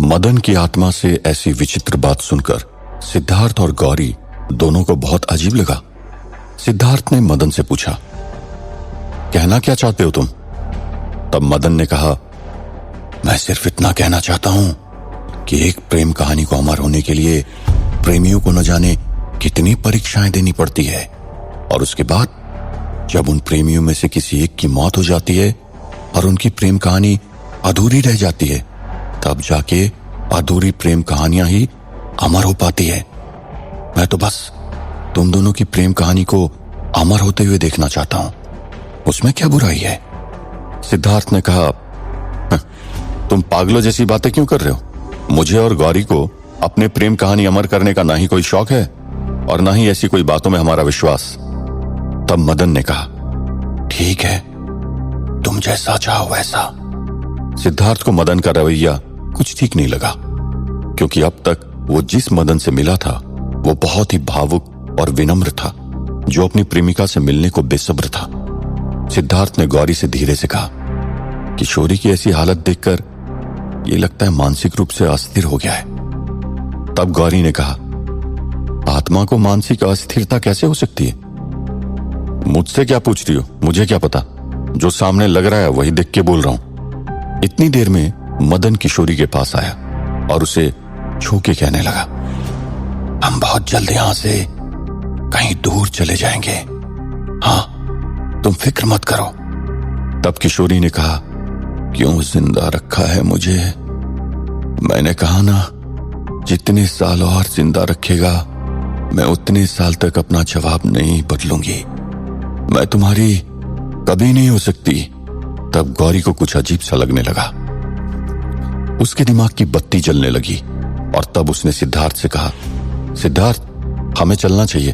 मदन की आत्मा से ऐसी विचित्र बात सुनकर सिद्धार्थ और गौरी दोनों को बहुत अजीब लगा। सिद्धार्थ ने मदन से पूछा, कहना क्या चाहते हो तुम? तब मदन ने कहा, मैं सिर्फ इतना कहना चाहता हूं कि एक प्रेम कहानी को अमर होने के लिए प्रेमियों को न जाने कितनी परीक्षाएं देनी पड़ती है, और उसके बाद जब उन प्रेमियों में से किसी एक की मौत हो जाती है और उनकी प्रेम कहानी अधूरी रह जाती है, तब जाके अधूरी प्रेम कहानियां ही अमर हो पाती है। मैं तो बस तुम दोनों की प्रेम कहानी को अमर होते हुए देखना चाहता हूं, उसमें क्या बुराई है? सिद्धार्थ ने कहा, तुम पागलों जैसी बातें क्यों कर रहे हो? मुझे और गौरी को अपने प्रेम कहानी अमर करने का ना ही कोई शौक है और ना ही ऐसी कोई बातों में हमारा विश्वास। तब मदन ने कहा, ठीक है, तुम जैसा चाहो वैसा। सिद्धार्थ को मदन का रवैया कुछ ठीक नहीं लगा, क्योंकि अब तक वो जिस मदन से मिला था वो बहुत ही भावुक और विनम्र था, जो अपनी प्रेमिका से मिलने को बेसब्र था। सिद्धार्थ ने गौरी से धीरे से कहा, किशोरी की ऐसी हालत देखकर ये लगता है मानसिक रूप से अस्थिर हो गया है। तब गौरी ने कहा, आत्मा को मानसिक अस्थिरता कैसे हो सकती है? मुझसे क्या पूछ रही हो? मुझे क्या पता, जो सामने लग रहा है वही देख के बोल रहा हूं। इतनी देर में मदन किशोरी के पास आया और उसे छू के कहने लगा, हम बहुत जल्द यहां से कहीं दूर चले जाएंगे, हाँ तुम फिक्र मत करो। तब किशोरी ने कहा, क्यों जिंदा रखा है मुझे? मैंने कहा ना, जितने साल और जिंदा रखेगा मैं उतने साल तक अपना जवाब नहीं बदलूंगी। मैं तुम्हारी कभी नहीं हो सकती। तब गौरी को कुछ अजीब सा लगने लगा, उसके दिमाग की बत्ती जलने लगी और तब उसने सिद्धार्थ से कहा, सिद्धार्थ हमें चलना चाहिए,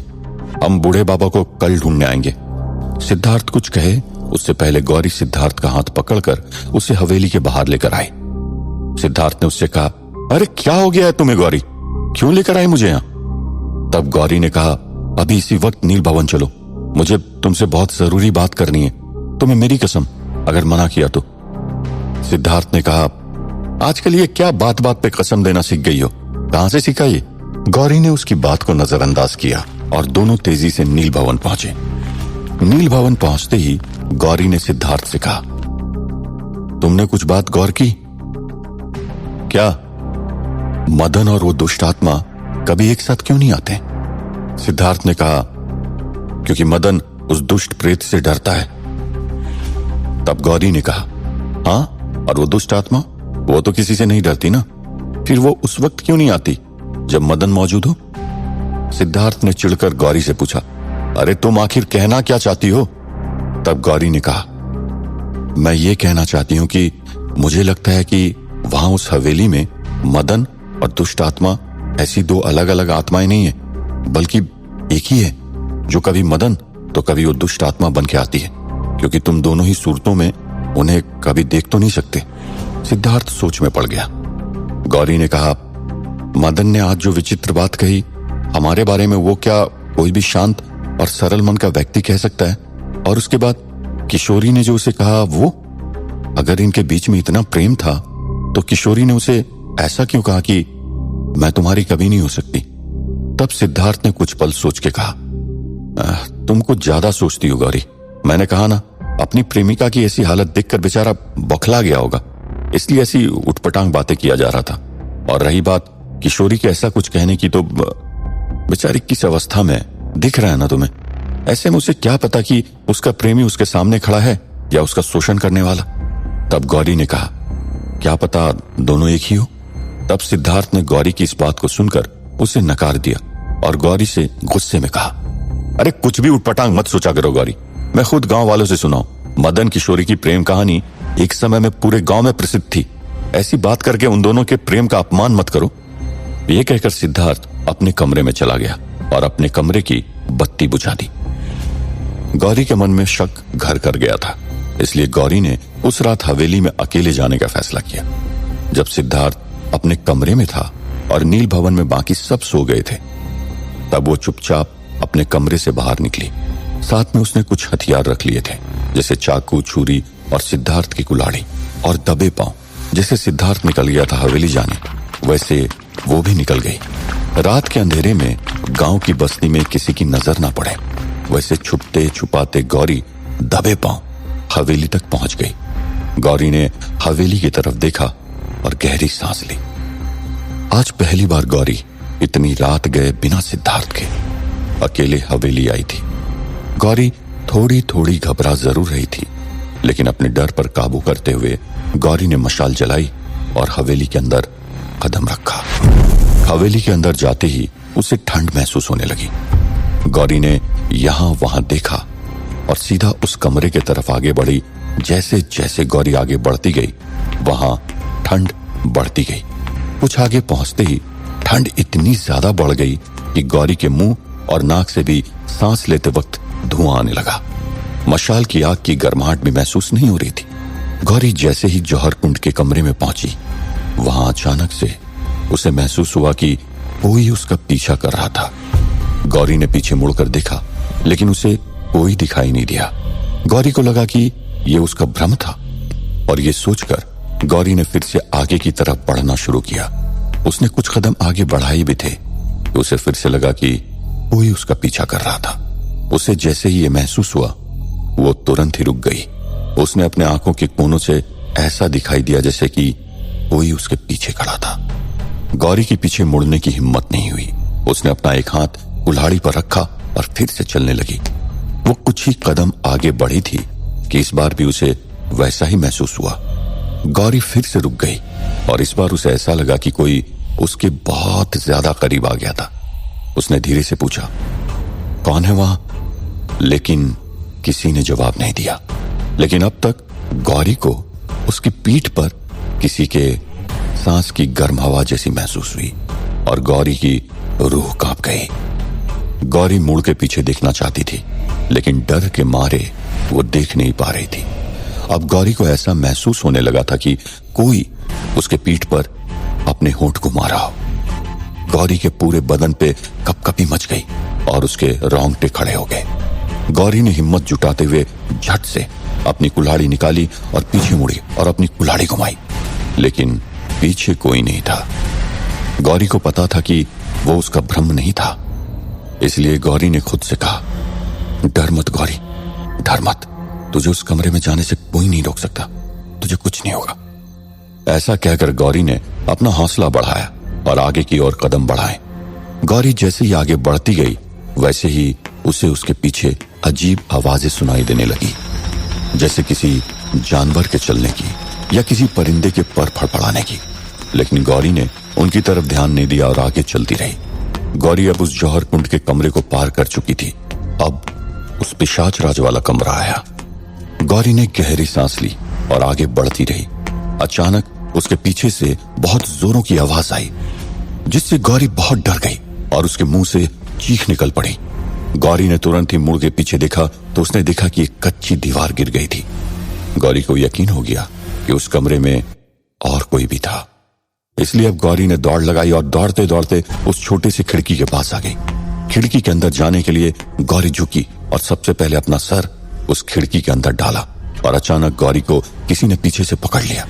हम बूढ़े बाबा को कल ढूंढने आएंगे। सिद्धार्थ कुछ कहे उससे पहले गौरी सिद्धार्थ का हाथ पकड़कर उसे हवेली के बाहर लेकर आई। सिद्धार्थ ने उससे कहा, अरे क्या हो गया है तुम्हें गौरी, क्यों लेकर आई मुझे यहां? तब गौरी ने कहा, अभी इसी वक्त नील भवन चलो, मुझे तुमसे बहुत जरूरी बात करनी है, तुम्हें मेरी कसम अगर मना किया तो। सिद्धार्थ ने कहा, आजकल ये क्या बात बात पे कसम देना सीख गई हो, कहां से सीखा ये? गौरी ने उसकी बात को नजरअंदाज किया और दोनों तेजी से नील भवन पहुंचे। नील भवन पहुंचते ही गौरी ने सिद्धार्थ से कहा, तुमने कुछ बात गौर की क्या? मदन और वो दुष्ट आत्मा कभी एक साथ क्यों नहीं आते? सिद्धार्थ ने कहा, क्योंकि मदन उस दुष्ट प्रेत से डरता है। तब गौरी ने कहा, हाँ, और वो दुष्ट आत्मा वो तो किसी से नहीं डरती ना, फिर वो उस वक्त क्यों नहीं आती जब मदन मौजूद हो? सिद्धार्थ ने चिढ़कर गौरी से पूछा, अरे तुम आखिर कहना क्या चाहती हो? तब गौरी ने कहा, मैं ये कहना चाहती हूं कि मुझे लगता है कि वहां उस हवेली में मदन और दुष्ट आत्मा ऐसी दो अलग अलग आत्माएं नहीं है, बल्कि एक ही है, जो कभी मदन तो कभी वो दुष्ट आत्मा बन के आती है, क्योंकि तुम दोनों ही सूरतों में उन्हें कभी देख तो नहीं सकते। सिद्धार्थ सोच में पड़ गया। गौरी ने कहा, मदन ने आज जो विचित्र बात कही हमारे बारे में, वो क्या कोई भी शांत और सरल मन का व्यक्ति कह सकता है? और उसके बाद किशोरी ने जो उसे कहा, वो अगर इनके बीच में इतना प्रेम था तो किशोरी ने उसे ऐसा क्यों कहा कि मैं तुम्हारी कभी नहीं हो सकती? तब सिद्धार्थ ने कुछ पल सोच के कहा, तुम कुछ ज्यादा सोचती हो गौरी, मैंने कहा ना, अपनी प्रेमिका की ऐसी हालत देखकर बेचारा बौखला गया होगा, इसलिए ऐसी उटपटांग बातें किया जा रहा था। और रही बात किशोरी के ऐसा कुछ कहने की, तो बेचारी किस अवस्था में दिख रहा है ना तुम्हें, ऐसे में उसे क्या पता कि उसका प्रेमी उसके सामने खड़ा है या उसका शोषण करने वाला। तब गौरी ने कहा, क्या पता दोनों एक ही हो। तब सिद्धार्थ ने गौरी की इस बात को सुनकर उसे नकार दिया और गौरी से गुस्से में कहा, अरे कुछ भी उटपटांग मत सोचा करो गौरी, मैं खुद गांव वालों से सुनाऊं, मदन किशोरी की प्रेम कहानी एक समय में पूरे गांव में प्रसिद्ध थी, ऐसी बात करके उन दोनों के प्रेम का अपमान मत करो। ये कहकर सिद्धार्थ अपने कमरे में चला गया और अपने कमरे की बत्ती बुझा दी। गौरी के मन में शक घर कर गया था, इसलिए गौरी ने उस रात हवेली में अकेले जाने का फैसला किया। जब सिद्धार्थ अपने कमरे में था और नील भवन में बाकी सब सो गए थे, तब वो चुपचाप अपने कमरे से बाहर निकली। साथ में उसने कुछ हथियार रख लिए थे, जैसे चाकू, छुरी और सिद्धार्थ की कुल्हाड़ी, और दबे पांव जैसे सिद्धार्थ निकल गया था हवेली जाने। वैसे वो भी निकल गई। रात के अंधेरे में गांव की बस्ती में किसी की नजर ना पड़े, वैसे छुपते छुपाते गौरी दबे पांव हवेली तक पहुंच गई। गौरी ने हवेली की तरफ देखा और गहरी सांस ली। आज पहली बार गौरी इतनी रात गए बिना सिद्धार्थ के अकेले हवेली आई थी। गौरी थोड़ी थोड़ी घबरा जरूर रही थी, लेकिन अपने डर पर काबू करते हुए गौरी ने मशाल जलाई और हवेली के अंदर कदम रखा। हवेली के अंदर जाते ही उसे ठंड महसूस होने लगी। गौरी ने यहां वहां देखा और सीधा उस कमरे की तरफ आगे बढ़ी। जैसे जैसे गौरी आगे बढ़ती गई वहां ठंड बढ़ती गई। कुछ आगे पहुंचते ही ठंड इतनी ज्यादा बढ़ गई कि गौरी के मुंह और नाक से भी सांस लेते वक्त धुआं आने लगा। मशाल की आग की गर्माहट भी महसूस नहीं हो रही थी। गौरी जैसे ही जौहर कुंड के कमरे में पहुंची, वहां अचानक से उसे महसूस हुआ कि कोई उसका पीछा कर रहा था। गौरी ने पीछे मुड़कर देखा, लेकिन उसे कोई दिखाई नहीं दिया। गौरी को लगा कि यह उसका भ्रम था और ये सोचकर गौरी ने फिर से आगे की तरफ बढ़ना शुरू किया। उसने कुछ कदम आगे बढ़ाए भी थे कि उसे फिर से लगा कि कोई उसका पीछा कर रहा था। उसे जैसे ही ये महसूस हुआ, वो तुरंत ही रुक गई। उसने अपने आंखों के कोनों से ऐसा दिखाई दिया जैसे कि कोई उसके पीछे खड़ा था। गौरी के पीछे मुड़ने की हिम्मत नहीं हुई। उसने अपना एक हाथ कुल्हाड़ी पर रखा और फिर से चलने लगी। वो कुछ ही कदम आगे बढ़ी थी कि इस बार भी उसे वैसा ही महसूस हुआ। गौरी फिर से रुक गई और इस बार उसे ऐसा लगा कि कोई उसके बहुत ज्यादा करीब आ गया था। उसने धीरे से पूछा, कौन है वहां? लेकिन किसी ने जवाब नहीं दिया। लेकिन अब तक गौरी को उसकी पीठ पर किसी के सांस की गर्म हवा जैसी महसूस हुई और गौरी की रूह कांप गई। गौरी मुड़ के पीछे देखना चाहती थी, लेकिन डर के मारे वो देख नहीं पा रही थी। अब गौरी को ऐसा महसूस होने लगा था कि कोई उसके पीठ पर अपने होंठ घुमा रहा हो। गौरी के पूरे बदन पे कपकपी मच गई और उसके रोंगटे खड़े हो गए। गौरी ने हिम्मत जुटाते हुए झट से अपनी कुल्हाड़ी निकाली और पीछे मुड़ी और अपनी कुल्हाड़ी घुमाई, लेकिन पीछे कोई नहीं था। गौरी को पता था कि वो उसका भ्रम नहीं था, इसलिए गौरी ने खुद से कहा, डर मत गौरी, डर मत। तुझे उस कमरे में जाने से कोई नहीं रोक सकता, तुझे कुछ नहीं होगा। ऐसा कहकर गौरी ने अपना हौसला बढ़ाया और आगे की ओर कदम बढ़ाए। गौरी जैसे ही आगे बढ़ती गई, वैसे ही उसे उसके पीछे अजीब आवाजें सुनाई देने लगी, जैसे किसी जानवर के चलने की या किसी परिंदे के पर फड़फड़ाने की। लेकिन गौरी ने उनकी तरफ ध्यान नहीं दिया और आगे चलती रही। गौरी अब उस जौहर कुंड के कमरे को पार कर चुकी थी। अब उस पिशाच राज वाला कमरा आया। गौरी ने गहरी सांस ली और आगे बढ़ती रही। अचानक उसके पीछे से बहुत जोरों की आवाज आई, जिससे गौरी बहुत डर गई और उसके मुंह से चीख निकल पड़ी। गौरी ने तुरंत ही मुड़ के पीछे देखा तो उसने देखा कि एक कच्ची दीवार गिर गई थी। गौरी को यकीन हो गया कि उस कमरे में और कोई भी था, इसलिए अब गौरी ने दौड़ लगाई और दौड़ते दौड़ते उस छोटे से खिड़की के पास आ गई। खिड़की के अंदर जाने के लिए गौरी झुकी और सबसे पहले अपना सर उस खिड़की के अंदर डाला और अचानक गौरी को किसी ने पीछे से पकड़ लिया।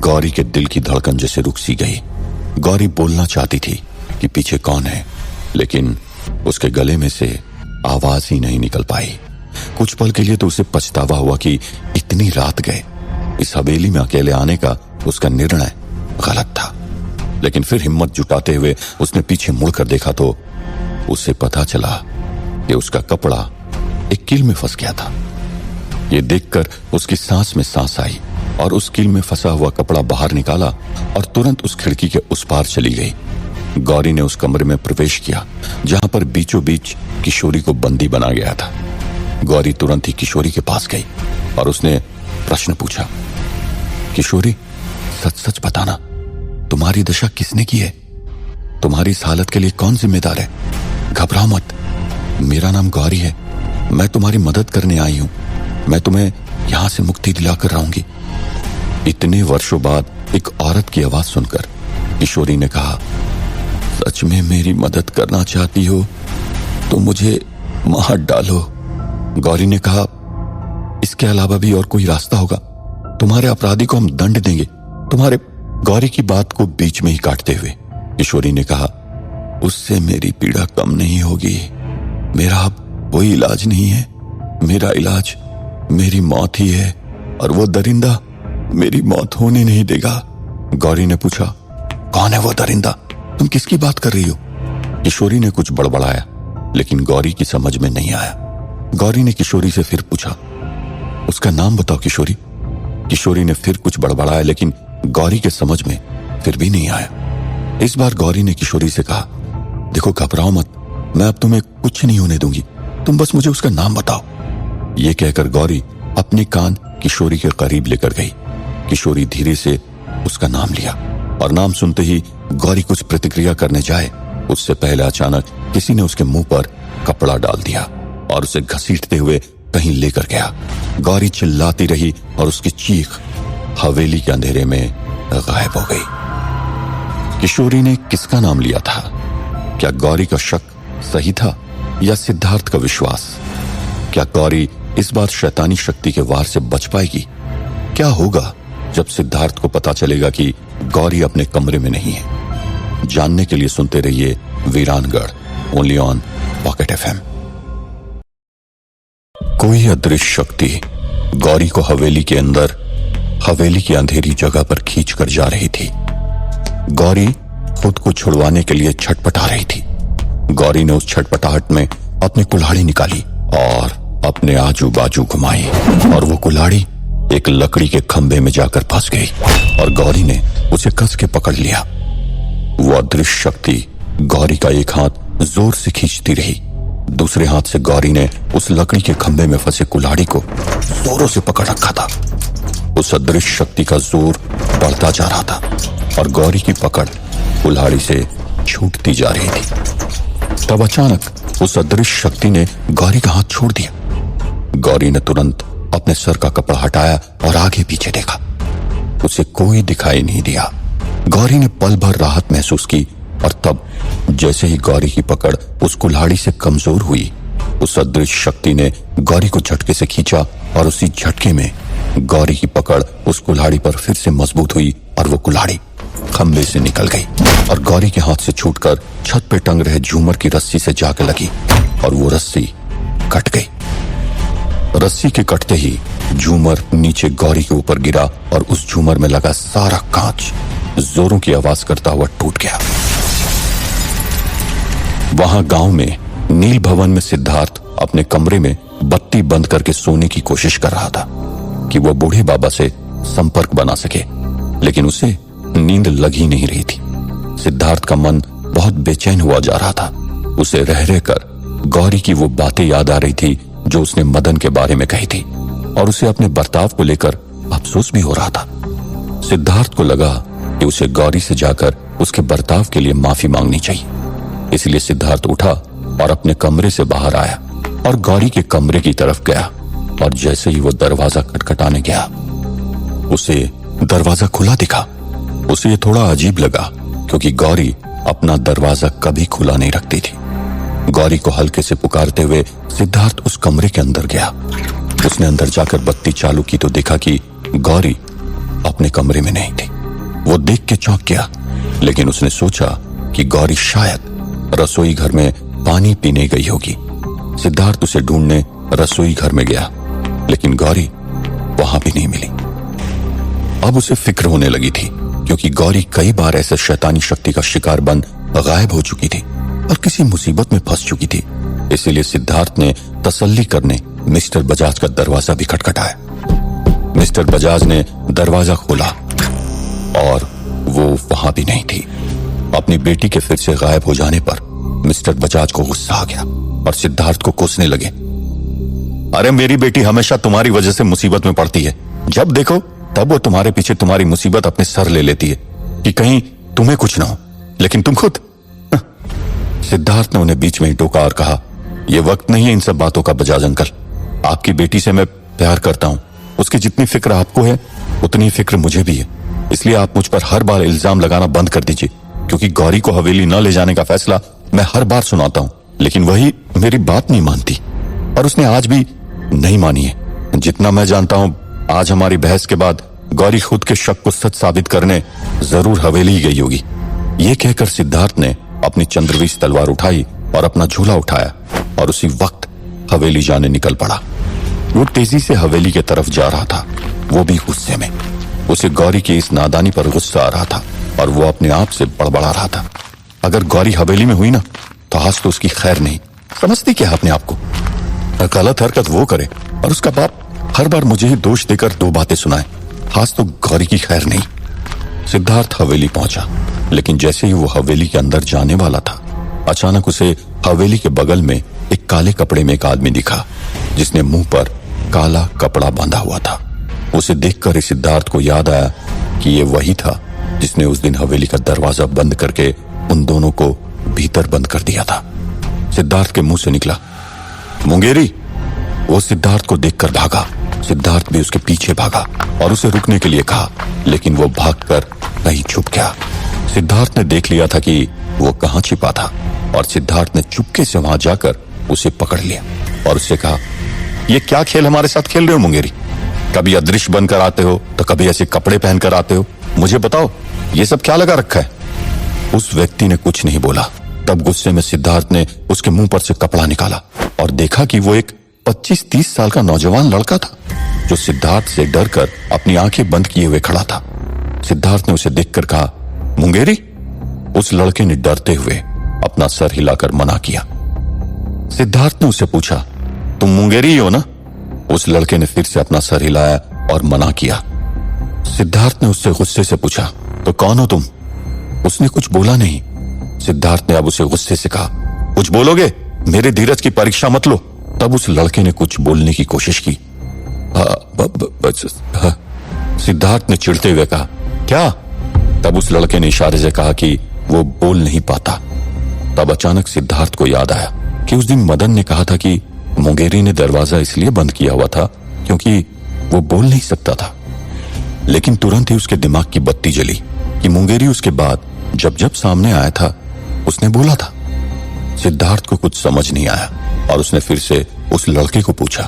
गौरी के दिल की धड़कन जैसे रुक सी गई। गौरी बोलना चाहती थी कि पीछे कौन है, लेकिन उसके गले में से आवाज ही नहीं निकल पाई। कुछ पल के लिए तो उसे पछतावा हुआ कि इतनी रात गए इस हवेली में अकेले आने का उसका निर्णय गलत था। लेकिन फिर हिम्मत जुटाते हुए उसने पीछे मुड़कर देखा तो उसे पता चला कि उसका कपड़ा एक कील में फंस गया था। ये देखकर उसकी सांस में सांस आई और उस कील में फंसा हुआ कपड़ा बाहर निकाला और तुरंत उस खिड़की के उस पार चली गई। गौरी ने उस कमरे में प्रवेश किया जहां पर बीचों बीच किशोरी को बंदी बना गया था। गौरी तुरंत ही किशोरी के पास गई और उसने प्रश्न पूछा, किशोरी, सच सच बताना, तुम्हारी दशा किसने की है? तुम्हारी इस हालत के लिए कौन जिम्मेदार है? घबराओ मत, मेरा नाम गौरी है, मैं तुम्हारी मदद करने आई हूं। मैं तुम्हें यहां से मुक्ति दिलाकर रहूंगी। इतने वर्षों बाद एक औरत की आवाज सुनकर किशोरी ने कहा, सच में मेरी मदद करना चाहती हो तो मुझे मार डालो। गौरी ने कहा, इसके अलावा भी और कोई रास्ता होगा? तुम्हारे अपराधी को हम दंड देंगे, तुम्हारे गौरी की बात को बीच में ही काटते हुए किशोरी ने कहा, उससे मेरी पीड़ा कम नहीं होगी। मेरा अब कोई इलाज नहीं है। मेरा इलाज मेरी मौत ही है और वो दरिंदा मेरी मौत होने नहीं देगा। गौरी ने पूछा, कौन है वो दरिंदा? तुम किसकी बात कर रही हो? किशोरी ने कुछ बड़बड़ाया, लेकिन गौरी की समझ में नहीं आया। गौरी ने किशोरी से फिर पूछा, उसका नाम बताओ किशोरी। किशोरी ने फिर कुछ बड़बड़ाया, लेकिन गौरी के समझ में फिर भी नहीं आया। इस बार गौरी ने किशोरी से कहा, देखो घबराओ मत, मैं अब तुम्हें कुछ नहीं होने दूंगी, तुम बस मुझे उसका नाम बताओ। ये कहकर गौरी अपने कान किशोरी के करीब लेकर गई। किशोरी धीरे से उसका नाम लिया और नाम सुनते ही गौरी कुछ प्रतिक्रिया करने जाए, उससे पहले अचानक किसी ने उसके मुंह पर कपड़ा डाल दिया और उसे घसीटते हुए कहीं लेकर गया। गौरी चिल्लाती रही और उसकी चीख हवेली के अंधेरे में गायब हो गई। किशोरी ने किसका नाम लिया था? क्या गौरी का शक सही था या सिद्धार्थ का विश्वास? क्या गौरी इस बार शैतानी शक्ति के वार से बच पाएगी? क्या होगा जब सिद्धार्थ को पता चलेगा कि गौरी अपने कमरे में नहीं है? जानने के लिए सुनते रहिए वीरानगढ़, ओनली ऑन पॉकेट एफएम। कोई अदृश्य शक्ति गौरी को हवेली के अंदर, हवेली की अंधेरी जगह पर खींच कर जा रही थी। गौरी खुद को छुड़वाने के लिए छटपटा रही थी। गौरी ने उस छटपटाहट में अपनी कुल्हाड़ी निकाली और अपने आजू बाजू घुमाई और वो कुल्हाड़ी एक लकड़ी के खंभे में जाकर फंस गई और गौरी ने उसे कस के पकड़ लिया। वो अदृश्य शक्ति गौरी का एक हाथ जोर से खींचती रही। दूसरे हाथ से गौरी ने उस लकड़ी के खंभे में फंसे कुल्हाड़ी को जोरों से पकड़ रखा था। उस अदृश्य शक्ति का जोर बढ़ता जा रहा था और गौरी की पकड़ कुल्हाड़ी से छूटती जा रही थी। तब अचानक उस अदृश्य शक्ति ने गौरी का हाथ छोड़ दिया। गौरी ने तुरंत अपने सर का कपड़ा हटाया और आगे पीछे देखा। उसे कोई दिखाई नहीं दिया। गौरी ने पल भर राहत महसूस की और तब जैसे ही गौरी की पकड़ उस कुल्हाड़ी से कमजोर हुई, उस अदृश्य शक्ति ने गौरी को झटके से खींचा और उसी झटके में गौरी की पकड़ उस कुल्हाड़ी पर फिर से मजबूत हुई और वो कुल्हाड़ी खंभे से निकल गई और गौरी के हाथ से छूटकर छत पे टंग रहे झूमर की रस्सी से जाकर लगी और वो रस्सी कट गई। रस्सी के कटते ही झूमर नीचे गौरी के ऊपर गिरा और उस झूमर में लगा सारा कांच जोरों की आवाज करता हुआ टूट गया। वहां गांव में नील भवन में सिद्धार्थ अपने कमरे में बत्ती बंद करके सोने की कोशिश कर रहा था कि वो बूढ़े बाबा से संपर्क बना सके, लेकिन उसे नींद लग ही नहीं रही थी। सिद्धार्थ का मन बहुत बेचैन हुआ जा रहा था। उसे रह रहकर गौरी की वो बातें याद आ रही थी जो उसने मदन के बारे में कही थी और उसे अपने बर्ताव को लेकर अफसोस भी हो रहा था। सिद्धार्थ को लगा कि उसे गौरी से जाकर उसके बर्ताव के लिए माफी मांगनी चाहिए। इसलिए सिद्धार्थ उठा और अपने कमरे से बाहर आया और गौरी के कमरे की तरफ गया और जैसे ही वो दरवाजा खटखटाने गया, उसे दरवाजा खुला दिखा। उसे ये थोड़ा अजीब लगा क्योंकि गौरी अपना दरवाजा कभी खुला नहीं रखती थी। गौरी को हल्के से पुकारते हुए सिद्धार्थ उस कमरे के अंदर गया। उसने अंदर जाकर बत्ती चालू की तो देखा कि गौरी अपने कमरे में नहीं थी। वो देख के चौंक गया, लेकिन उसने सोचा कि गौरी शायद रसोई घर में पानी पीने गई होगी। सिद्धार्थ उसे ढूंढने रसोई घर में गया, लेकिन गौरी वहां भी नहीं मिली। अब उसे फिक्र होने लगी थी क्योंकि गौरी कई बार ऐसे शैतानी शक्ति का शिकार बन गायब हो चुकी थी और किसी मुसीबत में फंस चुकी थी। इसीलिए सिद्धार्थ ने तसल्ली करने मिस्टर बजाज का दरवाजा भी खटखटाया। मिस्टर बजाज ने दरवाजा खोला और वो वहां भी नहीं थी। अपनी बेटी के फिर से गायब हो जाने पर मिस्टर बजाज को गुस्सा आ गया और सिद्धार्थ को कोसने लगे। अरे मेरी बेटी हमेशा तुम्हारी वजह से मुसीबत में पड़ती है। जब देखो तब वो तुम्हारे पीछे तुम्हारी मुसीबत अपने सर ले लेती है कि कहीं तुम्हें कुछ ना हो, लेकिन तुम खुद। सिद्धार्थ ने उन्हें बीच में ही टोका और कहा, यह वक्त नहीं है इन सब बातों का बजाज अंकल। आपकी बेटी से मैं प्यार करता हूं। उसकी जितनी फिक्र आपको है उतनी फिक्र मुझे भी है। इसलिए आप मुझ पर हर बार इल्जाम लगाना बंद कर दीजिए, क्योंकि गौरी को हवेली न ले जाने का फैसला मैं हर बार सुनाता हूं, लेकिन वही मेरी बात नहीं मानती और उसने आज भी नहीं मानी है। जितना मैं जानता हूं आज हमारी बहस के बाद गौरी खुद के शक को सच साबित करने जरूर हवेली गई होगी। ये कहकर सिद्धार्थ ने अपनी चंद्रवीस तलवार उठाई और अपना झूला उठाया और उसी वक्त हवेली जाने निकल पड़ा। वो तेजी से हवेली की तरफ जा रहा था, वो भी गुस्से में। उसे गौरी की इस नादानी पर गुस्सा आ रहा था और वो अपने आप से बड़बड़ा रहा था। अगर गौरी हवेली में हुई ना तो आज तो उसकी खैर नहीं। समझती क्या अपने आप को? गलत हरकत वो करे और उसका बाप हर बार मुझे ही दोष देकर दो बातें सुनाए। आज तो गौरी की खैर नहीं। सिद्धार्थ हवेली पहुंचा, लेकिन जैसे ही वो हवेली के अंदर जाने वाला था, अचानक उसे हवेली के बगल में एक काले कपड़े में एक आदमी दिखा, जिसने मुंह पर काला कपड़ा बांधा हुआ था। उसे देखकर सिद्धार्थ को याद आया कि ये वही था जिसने उस दिन हवेली का दरवाजा बंद करके उन दोनों को भीतर बंद कर दिया था। सिद्धार्थ के मुंह से निकला, मुंगेरी। वो सिद्धार्थ को देखकर भागा। सिद्धार्थ भी उसके पीछे भागा और उसे रुकने के लिए कहा, लेकिन वो भागकर कहीं छुप गया। सिद्धार्थ ने देख लिया था कि वो कहां छिपा था और सिद्धार्थ ने चुपके से वहां जाकर उसे पकड़ लिया और उससे कहा, ये क्या खेल हमारे साथ खेल रहे हो मुंगेरी? कभी अदृश्य बनकर आते हो तो कभी ऐसे कपड़े पहनकर आते हो। मुझे बताओ, ये सब क्या लगा रखा है? उस व्यक्ति ने कुछ नहीं बोला। तब गुस्से में सिद्धार्थ ने उसके मुंह पर से कपड़ा निकाला और देखा कि वो एक 25-30 साल का नौजवान लड़का था, जो सिद्धार्थ से डरकर अपनी आंखें बंद किए हुए खड़ा था। सिद्धार्थ ने उसे देखकर कहा, मुंगेरी। उस लड़के ने डरते हुए अपना सर हिलाकर मना किया। सिद्धार्थ ने उससे पूछा, तुम मुंगेरी हो ना? उस लड़के ने फिर से अपना सर हिलाया और मना किया। सिद्धार्थ ने उससे गुस्से से पूछा, तो कौन हो तुम? उसने कुछ बोला नहीं। सिद्धार्थ ने अब उसे गुस्से से कहा, कुछ बोलोगे? मेरे धीरज की परीक्षा मत लो। तब उस लड़के ने कुछ बोलने की कोशिश की। सिद्धार्थ ने चिढ़ते हुए कहा, क्या? तब उस लड़के ने इशारे से कहा कि वो बोल नहीं पाता। तब अचानक सिद्धार्थ को याद आया कि उस दिन मदन ने कहा था कि मुंगेरी ने दरवाजा इसलिए बंद किया हुआ था क्योंकि वो बोल नहीं सकता था। लेकिन तुरंत ही उसके दिमाग की बत्ती जली कि मुंगेरी उसके बाद जब जब सामने आया था उसने बोला था। सिद्धार्थ को कुछ समझ नहीं आया और उसने फिर से उस लड़के को पूछा,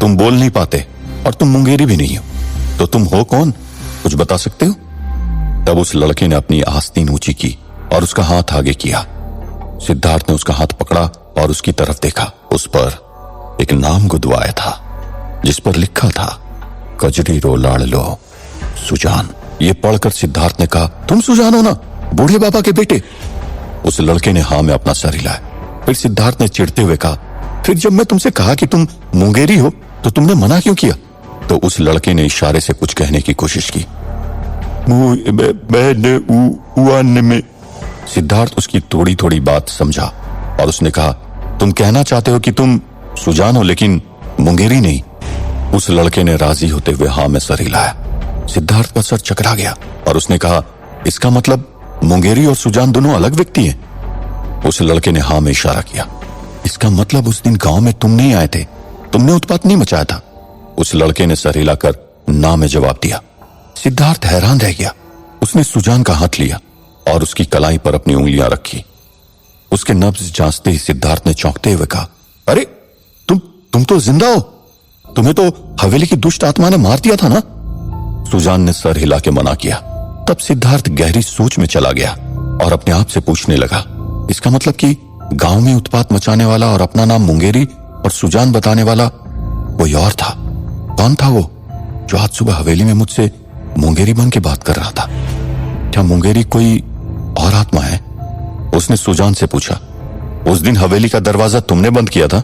तुम बोल नहीं पाते और तुम मुंगेरी भी नहीं हो, तो तुम हो कौन? कुछ बता सकते हो? तब उस लड़के ने अपनी आस्तीन ऊंची की और उसका हाथ आगे किया। सिद्धार्थ ने उसका हाथ पकड़ा और उसकी तरफ देखा। उस पर एक नाम गुदवाया था, जिस पर लिखा था, कजरी रो लाड़ लो सुजान। ये पढ़कर सिद्धार्थ ने कहा, तुम सुजान हो ना, बूढ़े बाबा के बेटे? उस लड़के ने हाँ में अपना सर हिलाया। फिर सिद्धार्थ ने चिढ़ते हुए कहा, फिर जब मैं तुमसे कहा कि तुम मुंगेरी हो तो तुमने मना क्यों किया? तो उस लड़के ने इशारे से कुछ कहने की कोशिश की। में सिद्धार्थ उसकी थोड़ी थोड़ी बात समझा और उसने कहा, तुम कहना चाहते हो कि तुम सुजान हो लेकिन मुंगेरी नहीं? उस लड़के ने राजी होते हुए हाँ में सर हिलाया। सिद्धार्थ का सर चकरा गया और उसने कहा, इसका मतलब मुंगेरी और सुजान दोनों अलग व्यक्ति हैं? उस लड़के ने हाँ में इशारा किया। इसका मतलब उस दिन गांव में तुम नहीं आए थे, तुमने उत्पात नहीं मचाया था? उस लड़के ने सर हिलाकर ना में जवाब दिया। सिद्धार्थ हैरान रह गया। उसने सुजान का हाथ लिया और उसकी कलाई पर अपनी उंगलियां रखी। उसके नब्ज जांचते ही सिद्धार्थ ने चौंकते हुए कहा, अरे तुम तो जिंदा हो? तुम्हें तो हवेली की दुष्ट आत्मा ने मार दिया था ना? सुजान ने सर हिला के मना किया। तब सिद्धार्थ गहरी सोच में चला गया और अपने आप से पूछने लगा, इसका मतलब कि गांव में उत्पात मचाने वाला और अपना नाम मुंगेरी और सुजान बताने वाला कोई और था? कौन था वो जो आज सुबह हवेली में मुझसे मुंगेरी बन के बात कर रहा था? क्या मुंगेरी कोई और आत्मा है? उसने सुजान से पूछा। उस दिन हवेली का दरवाजा तुमने बंद किया था?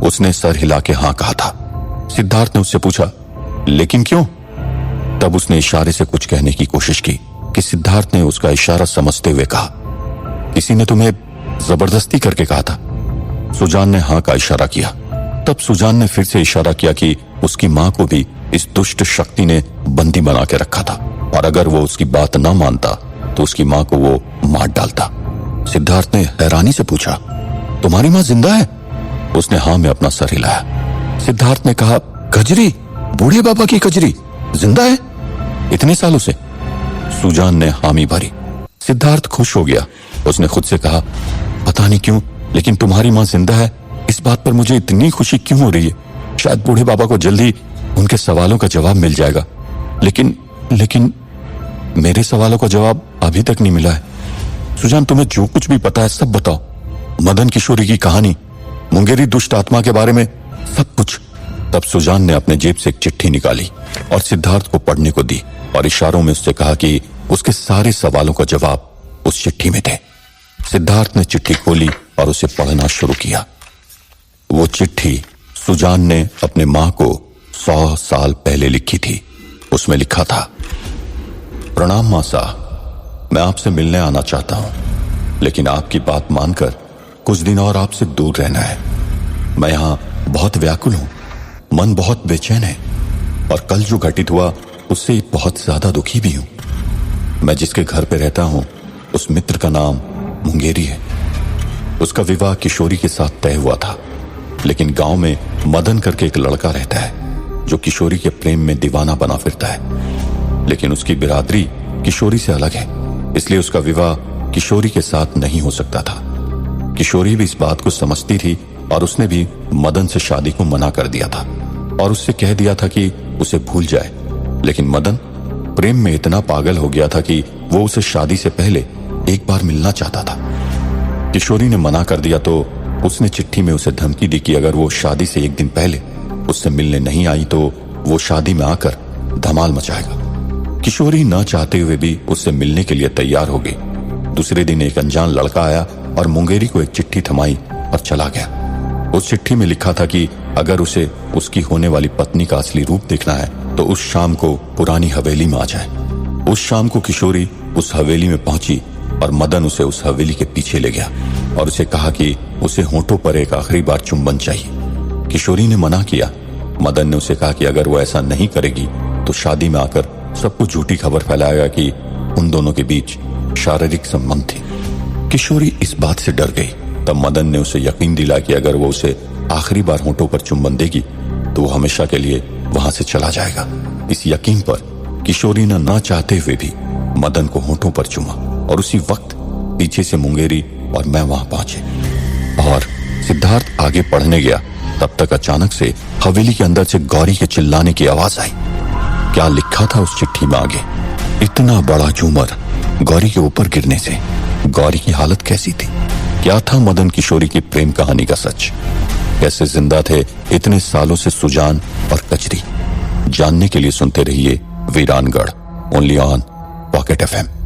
उसने सर हिला के हाँ कहा था। सिद्धार्थ ने उससे पूछा, लेकिन क्यों? तब उसने इशारे से कुछ कहने की कोशिश की कि सिद्धार्थ ने उसका इशारा समझते हुए कहा, किसी ने तुम्हें जबरदस्ती करके कहा था? सुजान ने हाँ का इशारा किया। तब सुजान ने फिर से इशारा किया कि उसकी मां को भी इस दुष्ट शक्ति ने बंदी बना के रखा था और अगर वो उसकी बात न मानता तो उसकी मां को वो मार डालता। सिद्धार्थ ने हैरानी से पूछा, तुम्हारी मां जिंदा है? उसने हाँ में अपना सर हिलाया। सिद्धार्थ ने कहा, कजरी, बूढ़े बाबा की कजरी जिंदा है? इतने सालों से? सुजान ने हामी भरी। सिद्धार्थ खुश हो गया। उसने खुद से कहा, पता नहीं क्यों लेकिन तुम्हारी मां जिंदा है, इस बात पर मुझे इतनी खुशी क्यों हो रही है? शायद बूढ़े बाबा को जल्दी उनके सवालों का जवाब मिल जाएगा। लेकिन मेरे सवालों का जवाब अभी तक नहीं मिला है। सुजान, तुम्हें जो कुछ भी पता है सब बताओ। मदन किशोरी की कहानी, मुंगेरी दुष्ट आत्मा के बारे में सब कुछ। तब सुजान ने अपने जेब से एक चिट्ठी निकाली और सिद्धार्थ को पढ़ने को दी और इशारों में उससे कहा कि उसके सारे सवालों का जवाब उस चिट्ठी में थे। सिद्धार्थ ने चिट्ठी खोली और उसे पढ़ना शुरू किया। वो चिट्ठी सुजान ने अपने मां को 100 साल पहले लिखी थी। उसमें लिखा था, प्रणाम मां साहब, मैं आपसे मिलने आना चाहता हूं, लेकिन आपकी बात मानकर कुछ दिन और आपसे दूर रहना है। मैं यहां बहुत व्याकुल हूं, मन बहुत बेचैन है और कल जो घटित हुआ उससे बहुत ज्यादा दुखी भी हूं। मैं जिसके घर पे रहता हूं उस मित्र का नाम मुंगेरी है। उसका विवाह किशोरी के साथ तय हुआ था, लेकिन गांव में मदन करके एक लड़का रहता है जो किशोरी के प्रेम में दीवाना बना फिरता है। लेकिन उसकी बिरादरी किशोरी से अलग है, इसलिए उसका विवाह किशोरी के साथ नहीं हो सकता था। किशोरी भी इस बात को समझती थी और उसने भी मदन से शादी को मना कर दिया था और उससे कह दिया था कि उसे भूल जाए। लेकिन मदन प्रेम में इतना पागल हो गया था कि वो उसे शादी से पहले एक बार मिलना चाहता था। किशोरी ने मना कर दिया तो उसने चिट्ठी में उसे धमकी दी कि अगर वो शादी से एक दिन पहले उससे मिलने नहीं आई तो वो शादी में आकर धमाल मचाएगा। किशोरी न चाहते हुए भी उससे मिलने के लिए तैयार हो गई। दूसरे दिन एक अनजान लड़का आया और मुंगेरी को एक चिट्ठी थमाई और चला गया। उस चिट्ठी में लिखा था कि अगर उसे उसकी होने वाली पत्नी का असली रूप देखना है तो उस शाम को पुरानी हवेली में आ जाए। उस शाम को किशोरी उस हवेली में पहुंची और मदन उसे उस हवेली के पीछे ले गया और उसे कहा कि उसे होठों पर एक आखिरी बार चुंबन चाहिए। किशोरी ने मना किया। मदन ने उसे कहा कि अगर वो ऐसा नहीं करेगी तो शादी में आकर सबको झूठी खबर फैलाएगा कि उन दोनों के बीच शारीरिक संबंध थे। किशोरी इस बात से डर गई। तब मदन ने उसे यकीन दिलाया कि अगर वो उसे आखिरी बार होठों पर चुंबन देगी तो वो हमेशा के लिए वहां से चला जाएगा। इस यकीन पर किशोरी ने ना चाहते हुए भी मदन को होठों पर चुमा और उसी वक्त पीछे से मुंगेरी और मैं वहां पहुंचे और सिद्धार्थ आगे पढ़ने गया। तब तक अचानक से हवेली के अंदर से गौरी के चिल्लाने की आवाज आई। क्या लिखा था उस चिट्ठी में आगे? इतना बड़ा झूमर गौरी के ऊपर गिरने से गौरी की हालत कैसी थी? क्या था मदन किशोरी की प्रेम कहानी का सच? कैसे जिंदा थे इतने सालों से सुजान और कचरी? जानने के लिए सुनते रहिए वीरानगढ़, ओनली ऑन पॉकेट FM।